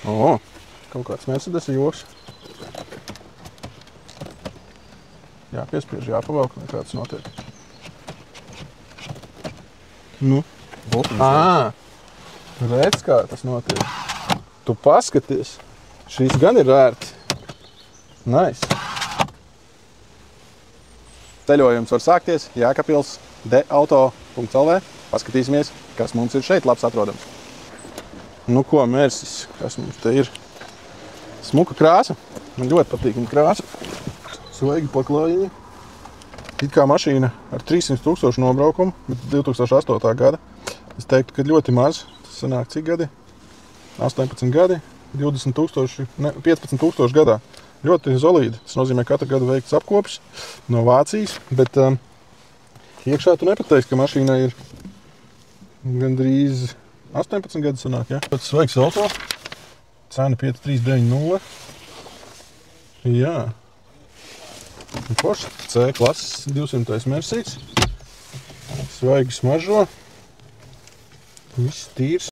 O, kaut kāds Mercedes joks. Jāpiespiež, jāpavelk, nekāds notiek. Nu? Redz, kā tas notiek. Tu paskaties. Šīs gan ir vērts. Nice. Ceļojums var sākties Jēkabpils deauto.lv. Paskatīsimies, kas mums ir šeit labs atrodams. Nu ko, Mersis, kas mums te ir? Smuka krāsa. Man ļoti patīkama krāsa. Svaigi paklājiņi. It kā mašīna ar 300 000 nobraukumu, bet 2008. gada. Es teiktu, ka ļoti maz. Tas sanāk cik gadi? 18 gadi, 15 000 gadā. Ļoti solīdi. Tas nozīmē, ka katru gadu veikts apkopis no Vācijas, bet iekšā tu nepateiksi, ka mašīnai ir gandrīz 18 gadi sanāk, ja? Pats svaigs auto. Cena 5390. Jā. Porsche C klases 200. Mercedes. Svaigi smaržo. Viss tīrs.